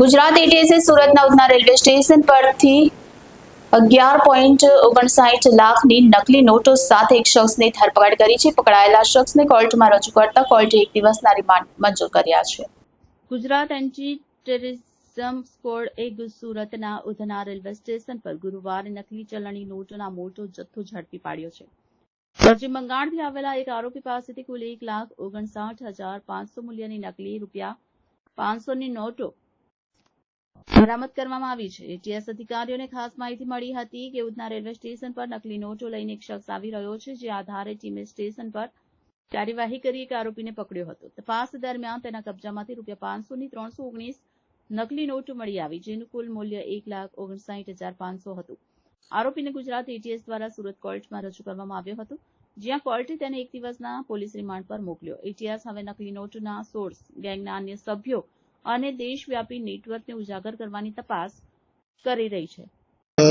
ગુજરાત એટીએસે સુરતના Udhna railway station પરથી 11.59 લાખની નકલી નોટો સાથે એક શખ્સની ધરપકડ કરી છે. પકડાયેલા શખ્સને કોર્ટમાં રજૂ કરતા કોર્ટે 1 દિવસના રિમાન્ડ મંજૂર કર્યા છે. ગુજરાત એન્ટી ટેરરિઝમ સ્ક્વોડ એ સુરતના ઉધના રેલવે સ્ટેશન પર ગુરુવારે નકલી ચલણી નોટોના મોટો જથ્થો ઝડપી પાડ્યો છે. પશ્ચિમ બંગાળથી આવેલા એક આરોપી પાસેથી કુલ 1,59,500 મૂલ્યની નકલી ₹500ની નોટો બરામદ કરવામાં આવી છે. એટીએસ અધિકારીઓને ખાસ માહિતી મળી હતી કે ઉધના રેલવે સ્ટેશન પર નકલી નોટો લઈને એક શખ્સ આવી રહ્યો છે. જે આધારે ટીમે સ્ટેશન પર કાર્યવાહી કરી એક આરોપીને પકડ્યો હતો. તપાસ દરમિયાન તેના કબજામાંથી ₹500ની 319 નકલી નોટો મળી આવી, જેનું કુલ મૂલ્ય 1,59,500 હતું. આરોપીને ગુજરાત એટીએસ દ્વારા સુરત કોર્ટમાં રજૂ કરવામાં આવ્યો હતો, જ્યાં કોર્ટે તેને 1 દિવસના પોલીસ રિમાન્ડ પર મોકલ્યો. એટીએસ હવે નકલી નોટોના સોર્સ, ગેંગના અન્ય સભ્યો અને દેશવ્યાપી નેટવર્કને ઉજાગર કરવાની તપાસ કરી રહી છે.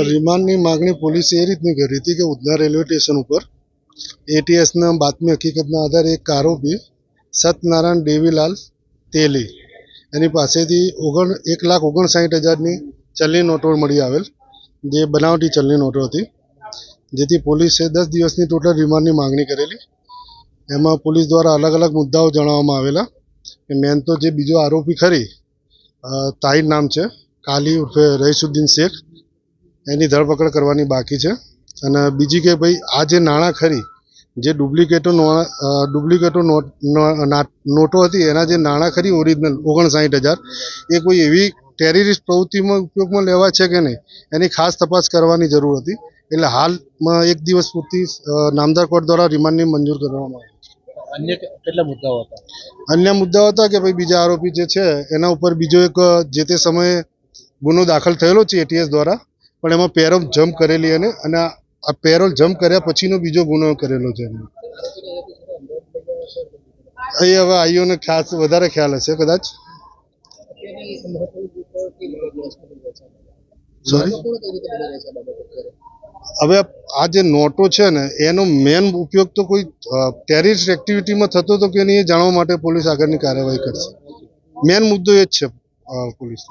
રિમાન્ડની માંગણી પોલીસે એ રીતની કરી હતી કે ઉધના રેલવે સ્ટેશન ઉપર એટીએસના બાતમી હકીકતના આધારે એક આરોપી સત્યનારાયણ દેવીલાલ તેલી એની પાસેથી 1,59,000ની ચલણી નોટો મળી આવેલ, જે બનાવટી ચલણી નોટો હતી, જેથી પોલીસે 10 દિવસની ટોટલ રિમાન્ડની માંગણી કરેલી. એમાં પોલીસ દ્વારા અલગ અલગ મુદ્દાઓ જણાવવામાં આવેલા. મેન તો જે બીજો આરોપી ખરી તાહિર નામ છે, કાલી ઉર્ફે રઈસુદ્દીન શેખ, એની ધરપકડ કરવાની બાકી છે. અને બીજી કે ભાઈ આ જે નાણાં ખરી, જે ડુપ્લિકેટો નોટો હતી, એના જે નાણાં ખરી ઓરિજિનલ 59,000, એ કોઈ એવી ટેરરિસ્ટ પ્રવૃત્તિમાં ઉપયોગમાં લેવા છે કે નહીં, એની ખાસ તપાસ કરવાની જરૂર હતી. એટલે હાલમાં 1 દિવસ પૂરતી નામદાર કોર્ટ દ્વારા રિમાન્ડની મંજૂર કરવામાં આવી. અન્ય કેટલા મુદ્દાઓ હતા? અન્ય મુદ્દાઓ હતા કે ભાઈ બીજા આરોપી જે છે એના ઉપર બીજો એક જે તે સમયે ગુનો દાખલ થયેલો છે એટીએસ દ્વારા, પણ એમાં પેરોલ જમ્પ કરેલી અને આ પેરોલ જમ્પ કર્યા પછીનો બીજો ગુનો કરેલો છે. એ હવે આઈઓને ખાસ વધારે ખ્યાલ હશે કદાચ. હવે આ જે નોટો છે ને, એનો મેન ઉપયોગ તો કોઈ ટેરરિસ્ટ એક્ટિવિટીમાં થતો હતો કે નહીં, એ જાણવા માટે પોલીસ આગળની કાર્યવાહી કરશે. મેન મુદ્દો એ જ છે પોલીસ.